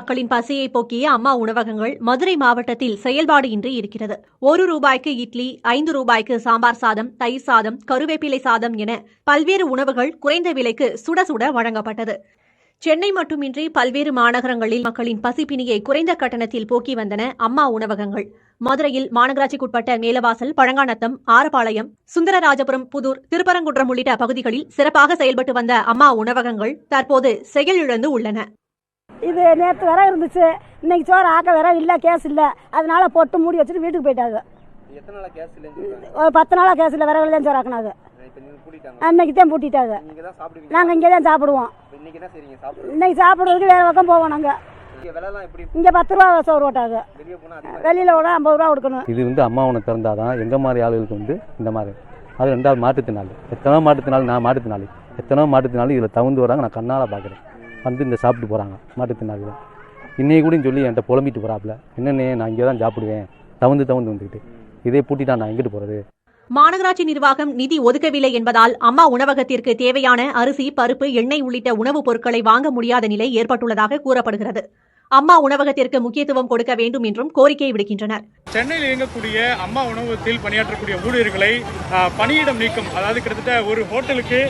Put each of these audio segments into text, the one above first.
மக்களின் பசியை போக்கிய அம்மா உணவகங்கள் மதுரை மாவட்டத்தில் செயல்பாடு இன்றி இருக்கிறது. 1 ரூபாய்க்கு இட்லி, 5 ரூபாய்க்கு சாம்பார் சாதம், தயிர் சாதம், கருவேப்பிலை சாதம் என பல்வேறு உணவுகள் குறைந்த விலைக்கு சுட சுட வழங்கப்பட்டது. சென்னை மட்டுமின்றி பல்வேறு மாநகரங்களில் மக்களின் பசிப்பினியை குறைந்த கட்டணத்தில் போக்கி வந்தன அம்மா உணவகங்கள். மதுரையில் மாநகராட்சிக்குட்பட்ட மேலவாசல், பழங்காநத்தம், ஆரப்பாளையம், சுந்தரராஜபுரம், புதூர், திருப்பரங்குன்றம் உள்ளிட்ட பகுதிகளில் சிறப்பாக செயல்பட்டு வந்த அம்மா உணவகங்கள் தற்போது செயலிழந்து உள்ளன. இது நேற்று வர இருந்துச்சு, இன்னைக்கு சோறு ஆக்க வேற இல்லை, கேஸ் இல்லை, அதனால போட்டு மூடி வச்சுட்டு வீட்டுக்கு போயிட்டாங்க. ஒரு 10 நாளாக கேஸ் இல்லை, விறகுல தான் சோறு ஆக்கினாங்க. அன்னைக்கு தான் பூட்டிட்டாங்க. நாங்கள் இங்கே தான் சாப்பிடுவோம். இன்னைக்கு சாப்பிடுறதுக்கு வேற பக்கம் போவோம். நாங்கள் இங்கே 10 ரூபா சோறு ஓட்டாங்க, வெளியில் கூட 50 ரூபா கொடுக்கணும். இது அம்மா உணவு திறந்தாதான் எங்கள் மாதிரி ஆளுகளுக்கு இந்த மாதிரி. அது 2வது மாற்றுத்திறனாளி, எத்தனோ மாற்றுத்திறனாளி, நான் மாற்றுத்திறனாளி, எத்தனோ மாற்றுத்திறனாளி இதில் தகுந்து வராங்க. நான் கண்ணால் பார்க்குறேன், இந்த சாப்பிட்டு போகிறாங்க மாற்றுத்திறனாளிகள். இன்னைக்கு கூட சொல்லி என்கிட்ட புலம்பிட்டு போகிறாப்புல, என்னென்ன நான் இங்கே தான் சாப்பிடுவேன், தகுந்து வந்துக்கிட்டு இதே பூட்டிட்டா நான் எங்கிட்டு போகிறது. மாநகராட்சி நிர்வாகம் நிதி ஒதுக்கவில்லை என்பதால் அம்மா உணவகத்திற்கு தேவையான அரிசி, பருப்பு, எண்ணெய் உள்ளிட்ட உணவுப் பொருட்களை வாங்க முடியாத நிலை ஏற்பட்டுள்ளதாக கூறப்படுகிறது. அம்மா உணவகத்திற்கு முக்கியத்துவம் கொடுக்க வேண்டும் என்றும் கோரிக்கை விடுக்கின்றனர். சென்னையில் இயங்கக்கூடிய அம்மா உணவகத்தில் பணியாற்றக்கூடிய ஊழியர்களை பணியிடம் நீக்கம், அதாவது கிட்டத்தட்ட ஒரு ஹோட்டலுக்கு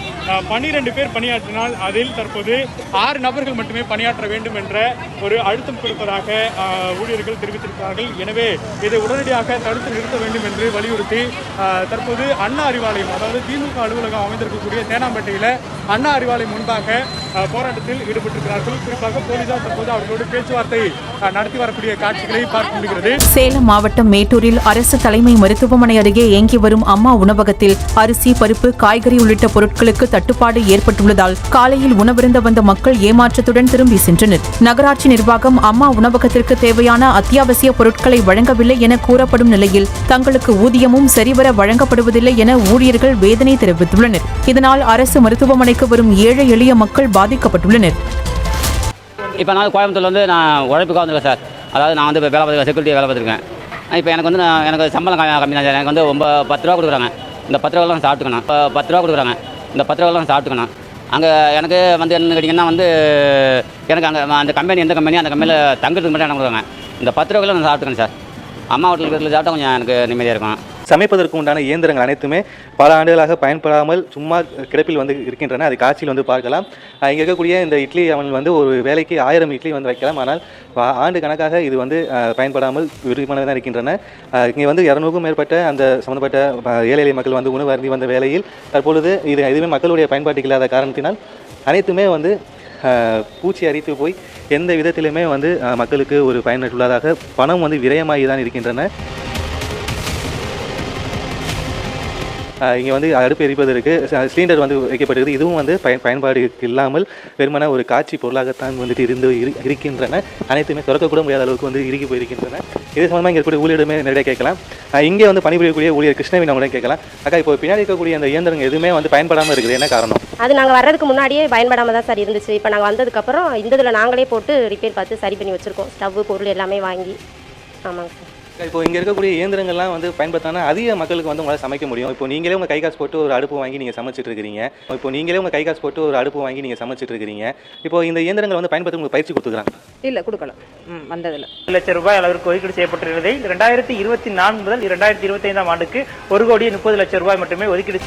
12 பேர் பணியாற்றினால் அதில் தற்போது 6 நபர்கள் மட்டுமே பணியாற்ற வேண்டும் என்ற ஒரு அழுத்தம் கொடுப்பதாக ஊழியர்கள் தெரிவித்திருக்கிறார்கள். எனவே இதை உடனடியாக தடுத்து நிறுத்த வேண்டும் என்று வலியுறுத்தி தற்போது அண்ணா அறிவாலயம், அதாவது திமுக அலுவலகம் அமைந்திருக்கக்கூடிய தேனாம்பேட்டையில் அண்ணா அறிவாலயம் முன்பாக போராட்டத்தில் ஈடுபட்டிருக்கிறார்கள். குறிப்பாக போலீசார் தற்போது அவர்களோடு பேச்சுவார்த்தை நடத்தி வரக்கூடிய காட்சிகளை பார்க்க முடிகிறது. சேலம் மாவட்டம் மேட்டூரில் அரசு தலைமை மருத்துவமனை அருகே இயங்கி வரும் அம்மா உணவகத்தில் அரிசி, பருப்பு, காய்கறி உள்ளிட்ட பொருட்களுக்கு தட்டுப்பாடு ஏற்பட்டுள்ளதால் காலையில் உணவருந்த வந்த மக்கள் ஏமாற்றத்துடன் திரும்பி சென்றனர். நகராட்சி நிர்வாகம் அம்மா உணவகத்திற்கு தேவையான அத்தியாவசிய பொருட்களை வழங்கவில்லை என கூறப்படும் நிலையில் தங்களுக்கு ஊதியமும் சரிவர வழங்கப்படுவதில்லை என ஊழியர்கள் வேதனை தெரிவித்துள்ளனர். இதனால் அரசு மருத்துவமனைக்கு வரும் ஏழை எளிய மக்கள் பாதிக்கப்பட்டுள்ளனர். இப்போ நான் கோயம்புத்தூர்ல நான் உழைப்புக்காக வந்துருக்கேன் சார். அதாவது நான் வேலை பார்த்துருக்கேன், செக்யூரிட்டி வேலை பார்த்துருக்கேன். இப்போ எனக்கு எனக்கு சம்பளம் கம்மி தான் சார். எனக்கு 10 ரூபா கொடுக்குறாங்க. இந்த 10 ரூபாலாம் சாப்பிட்டுக்கணும். இப்போ 10 ரூபா கொடுக்குறாங்க, இந்த 10 ரூபாலாம் சாப்பிட்டுக்கணும். அங்கே எனக்கு என்ன கேட்டிங்கன்னா எனக்கு அங்கே அந்த கம்பெனி, எந்த கம்பெனி, அந்த கம்பெனியில் தங்குறதுக்கு மட்டும் எனக்கு கொடுக்குறாங்க. இந்த 10 ரூபாய்க்குள்ள நான் சாப்பிட்டுக்கணும் சார். அம்மா ஹோட்டலுக்கு சாப்பிட்டா கொஞ்சம் எனக்கு நிம்மதியாக இருக்கும். சமைப்பதற்கு உண்டான இயந்திரங்கள் அனைத்துமே பல ஆண்டுகளாக பயன்படாமல் சும்மா கிடப்பில் இருக்கின்றன. அது காட்சியில் பார்க்கலாம். இங்கே இருக்கக்கூடிய இந்த இட்லி அவன் ஒரு வேலைக்கு 1000 இட்லி வைக்கலாம். ஆனால் ஆண்டு கணக்காக இது பயன்படாமல் விருப்பமாக தான் இருக்கின்றன. இங்கே 200க்கும் மேற்பட்ட அந்த சம்மந்தப்பட்ட ஏழை எளிய மக்கள் உணவு அருந்தி வந்த வேளையில் தற்பொழுது இது எதுவுமே மக்களுடைய பயன்பாட்டுக்கு இல்லாத காரணத்தினால் அனைத்துமே பூச்சி அரித்து போய் எந்த விதத்திலுமே மக்களுக்கு ஒரு பயனுள்ளதாக பணம் விரயமாகி தான் இருக்கின்றன. இங்கே அடுப்பு எரிப்பதற்கு சிலிண்டர் வைக்கப்பட்டிருக்கு. இதுவும் பயன்பாடு இல்லாமல் வெறுமன ஒரு காட்சி பொருளாகத்தான் இருக்கின்றன. அனைத்துமே திறக்கக்கூட முடியாத அளவுக்கு இறுக்கி போயிருக்கின்றன. இதே சம்பந்தமாக இங்கே இருக்கக்கூடிய ஊழியருமே நிறைய கேட்கலாம். இங்கே பணிபுரியக்கூடிய ஊழியர் கிருஷ்ணவின் அவங்களே கேட்கலாம். அக்கா, இப்போ பின்னாடி இருக்கக்கூடிய அந்த இயந்திரங்கள் எதுவுமே பயன்படாமல் இருக்குது, என்ன காரணம்? அது நாங்கள் வர்றதுக்கு முன்னாடியே பயன்படாமல் தான் சார் இருந்துச்சு. இப்போ நாங்கள் வந்ததுக்கப்புறம் இந்த இதில் நாங்களே போட்டு ரிப்பேர் பார்த்து சரி பண்ணி வச்சுருக்கோம். ஸ்டவ்வு, பொருள் எல்லாமே வாங்கி. ஆமாங்க சார். இப்போ இங்கே இருக்கக்கூடிய இயந்திரங்கள்லாம் பயன்படுத்தினா அதிக மக்களுக்கு உங்களால் சமைக்க முடியும். இப்போ நீங்களே உங்கள் கை காசு போட்டு ஒரு அடுப்பு வாங்கி நீங்கள் சமைச்சிட்டு இருக்கிறீங்க. இப்போ இந்த இயந்திரங்கள் பயன்படுத்த உங்களுக்கு பயிற்சி கொடுத்துக்கிறாங்க? இல்லை, கொடுக்கல. வந்ததில்லை. 1 லட்சம் ரூபாய் அளவிற்கு ஒதுக்கீடு செய்யப்பட்டிருந்ததை 2024 முதல் 2025ஆம் ஆண்டுக்கு 1,30,00,000 ரூபாய் மட்டுமே ஒதுக்கீடு.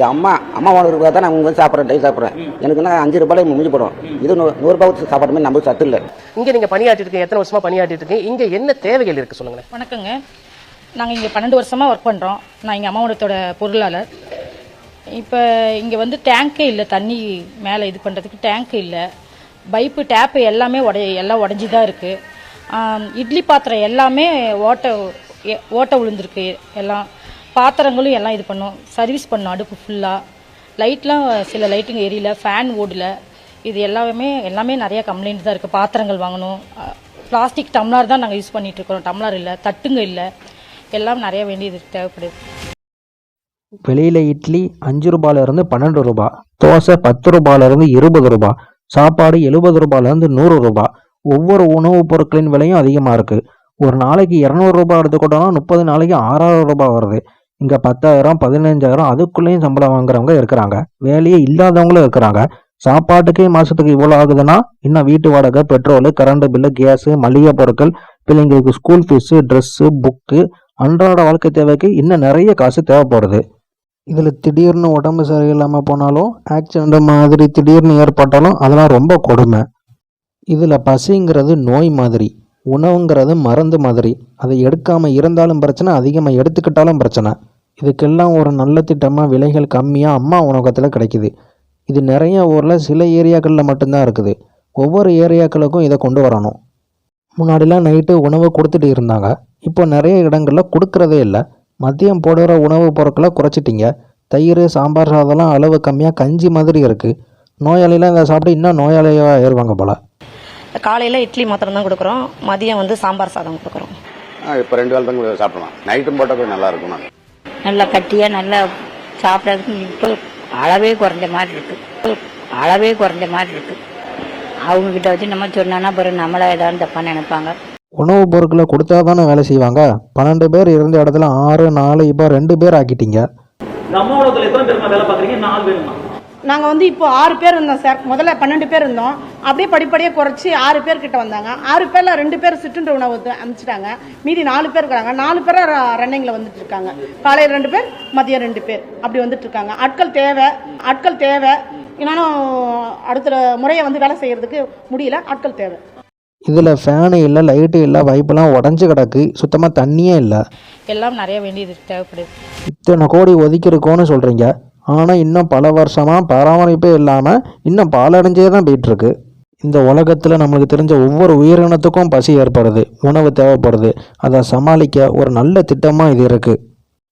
அம்மா உணவு தான் நான் சாப்பிட்றேன், டை சாப்பிட்றேன். எனக்கு 5 ரூபாய் முடிஞ்சு போடும். இது 100 ரூபாய் சாப்பாடுமே நம்ம சத்து இல்லை. இங்கே நீங்கள் பணியாற்றிட்டு இருக்கீங்க, எத்தனை வருஷமாக பணியாற்றிட்டு இருக்கீங்க? இங்கே என்ன தேவைகள் இருக்குது சொல்லுங்களேன். வணக்கங்க, நாங்கள் இங்கே 12 வருஷமாக ஒர்க் பண்ணுறோம். நான் இங்கே அம்மா உணவகத்தோட பொருளாளர். இப்போ இங்கே டேங்கே இல்லை, தண்ணி மேலே இது பண்ணுறதுக்கு டேங்க்கு இல்லை, பைப்பு, டேப்பு எல்லாமே எல்லாம் உடஞ்சி தான் இருக்குது. இட்லி பாத்திரம் எல்லாமே ஓட்டை விழுந்திருக்கு. எல்லாம் பாத்திரங்களும் எல்லாம் இது பண்ணோம், சர்வீஸ் பண்ணோம். அடுப்பு ஃபுல்லாக லைட்லாம் சில லைட்டுங்க எரியல, ஃபேன் ஓடல. இது எல்லாமே நிறைய கம்ப்ளைண்ட் தான் இருக்குது. பாத்திரங்கள் வாங்கணும். பிளாஸ்டிக் டம்ளர் தான் நாங்கள் யூஸ் பண்ணிகிட்ருக்கோம். டம்ளர் இல்லை, தட்டுங்க இல்லை, எல்லாம் நிறைய வேண்டியது தேவைப்படுது. வெளியில் இட்லி 5 ரூபாயிலிருந்து 12 ரூபா, தோசை 10 ரூபாயிலிருந்து 20 ரூபா, சாப்பாடு 70 ரூபாயிலிருந்து 100 ரூபா. ஒவ்வொரு உணவுப் பொருட்களின் விலையும் அதிகமாக இருக்குது. ஒரு நாளைக்கு 200 ரூபாய் எடுத்துக்கிட்டோம்னா 30 நாளைக்கு 6000 ரூபாய் வருது. இங்கே 10,000, 15,000 அதுக்குள்ளேயும் சம்பளம் வாங்குறவங்க இருக்கிறாங்க, வேலையே இல்லாதவங்களும் இருக்கிறாங்க. சாப்பாட்டுக்கே மாதத்துக்கு இவ்வளோ ஆகுதுன்னா இன்னும் வீட்டு வாடகை, பெட்ரோலு, கரண்ட் பில்லு, கேஸு, மளிகை பொருட்கள், பிள்ளைங்களுக்கு ஸ்கூல் ஃபீஸு, ட்ரெஸ்ஸு, புக்கு, அன்றாட வாழ்க்கை தேவைக்கு இன்னும் நிறைய காசு தேவைப்படுது. இதில் திடீர்னு உடம்பு சரியில்லாமல் போனாலும், ஆக்சிடெண்ட் மாதிரி திடீர்னு ஏற்பட்டாலும் அதெல்லாம் ரொம்ப கொடுமை. இதில் பசிங்கிறது நோய் மாதிரி, உணவுங்கிறது மருந்து மாதிரி. அதை எடுக்காமல் இருந்தாலும் பிரச்சனை, அதிகமாக எடுத்துக்கிட்டாலும் பிரச்சனை. இதுக்கெல்லாம் ஒரு நல்ல திட்டமாக விலைகள் கம்மியாக அம்மா உணவகத்தில் கிடைக்குது. இது நிறைய ஊரில் சில ஏரியாக்களில் மட்டும்தான் இருக்குது. ஒவ்வொரு ஏரியாக்களுக்கும் இதை கொண்டு வரணும். முன்னாடிலாம் நைட்டு உணவு கொடுத்துட்டு இருந்தாங்க, இப்போ நிறைய இடங்களில் கொடுக்கறதே இல்லை. மதியம் போடுற உணவுப் பொருட்களை குறைச்சிட்டிங்க. தயிர், சாம்பார் சாதம்லாம் அளவு கம்மியாக கஞ்சி மாதிரி இருக்குது. நோயாளிலாம் இதை சாப்பிட்டு இன்னும் நோயாளியாக ஏறுவாங்க போல். காலையில் இட்லி மாத்திரம் தான் கொடுக்குறோம், மதியம் வந்து சாம்பார் சாதம் கொடுக்குறோம். இப்போ 2 வேளை தான் சாப்பிடலாம். நைட்டும் போட்டால் கொஞ்சம் நல்லா இருக்கும். நல்லா கட்டியாக நல்லா சாப்பிட்றதுக்கு இப்போ அளவே குறைஞ்ச மாதிரி இருக்கு. அவங்கக்கிட்ட வச்சு நம்ம சொன்னோன்னா பிறகு நம்மளை ஏதாவது தப்பாக நினைப்பாங்க. உணவுப் பொருட்களை கொடுத்தா தானே வேலை செய்வாங்க. 12 பேர் இருந்த இடத்துல 6, 4, இப்போ 2 பேர் ஆக்கிட்டீங்க. நாங்கள் வந்து இப்போ 6 பேர் இருந்தோம் சார். முதல்ல 12 பேர் இருந்தோம். அப்படியே படிப்படியாக குறைச்சி 6 பேர் கிட்ட வந்தாங்க. 6 பேரில் 2 பேர் சிற்றுண்டி உணவு அனுப்பிச்சிட்டாங்க. மீதி 4 பேர் இருக்கிறாங்க. 4 பேர் ரன்னிங்கில் வந்துட்டு இருக்காங்க. காலையில் 2 பேர், மதியம் 2 பேர் அப்படி வந்துட்டு இருக்காங்க. ஆட்கள் தேவை. இன்னும் அடுத்த முறையை வந்து வேலை செய்யறதுக்கு முடியல. ஆட்கள் தேவை. இதில் ஃபேனு இல்லை, லைட்டு இல்லை, பைப்பெல்லாம் உடஞ்சி கிடக்கு, சுத்தமாக தண்ணியே இல்லை. எல்லாம் நிறைய வேண்டியது தேவைப்படுது. இத்தனை கோடி ஒதுக்கியிருக்கோன்னு சொல்கிறீங்க, ஆனால் இன்னும் பல வருஷமாக பராமரிப்பே இல்லாமல் இன்னும் பாலடைஞ்சே தான் போயிட்டுருக்கு. இந்த உலகத்தில் நம்மளுக்கு தெரிஞ்ச ஒவ்வொரு உயிரினத்துக்கும் பசி ஏற்படுது, உணவு தேவைப்படுது. அதை சமாளிக்க ஒரு நல்ல திட்டமாக இது இருக்குது.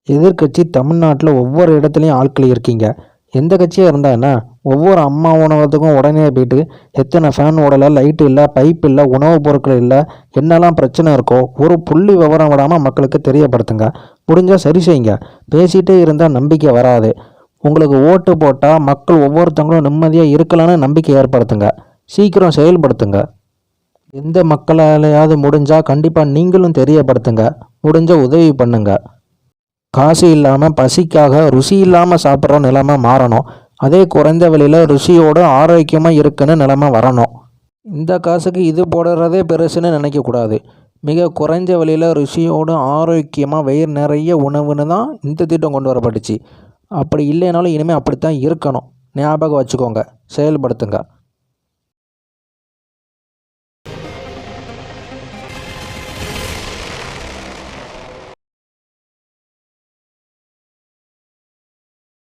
எதிர்கட்சி தமிழ்நாட்டில் ஒவ்வொரு இடத்துலையும் ஆட்கள் இருக்கீங்க. எந்த கட்சியாக இருந்தால் என்ன, ஒவ்வொரு அம்மா உணவகத்துக்கும் உடனே போயிட்டு எத்தனை ஃபேன் ஓடலை, லைட்டு இல்லை, பைப் இல்லை, உணவுப் பொருட்கள் இல்லை, என்னெல்லாம் பிரச்சனை இருக்கோ ஒரு புள்ளி விவரம் விடாமல் மக்களுக்கு தெரியப்படுத்துங்க. முடிஞ்சால் சரி செய்யுங்க. பேசிகிட்டே இருந்தால் நம்பிக்கை வராது. உங்களுக்கு ஓட்டு போட்டால் மக்கள் ஒவ்வொருத்தவங்களும் நிம்மதியாக இருக்கலான்னு நம்பிக்கை ஏற்படுத்துங்க. சீக்கிரம் செயல்படுத்துங்க. எந்த மக்களாலேயாவது முடிஞ்சால் கண்டிப்பாக நீங்களும் தெரியப்படுத்துங்க. முடிஞ்ச உதவி பண்ணுங்க. காசு இல்லாமல் பசிக்காக ருசி இல்லாமல் சாப்பிட்ற நிலைமை மாறணும். அதே குறைந்த விலையில் ருசியோடு ஆரோக்கியமாக இருக்குன்னு நிலைமை வரணும். இந்த காசுக்கு இது போடுறதே பெருசுன்னு நினைக்கக்கூடாது. மிக குறைஞ்ச விலையில் ருசியோடு ஆரோக்கியமாக வயிறு நிறைய உணவுன்னு தான் இந்த திட்டம் கொண்டு வரப்பட்டுச்சு. அப்படி இல்லைனாலும் இனிமேல் அப்படித்தான் இருக்கணும். ஞாபகம் வச்சுக்கோங்க, செயல்படுத்துங்க.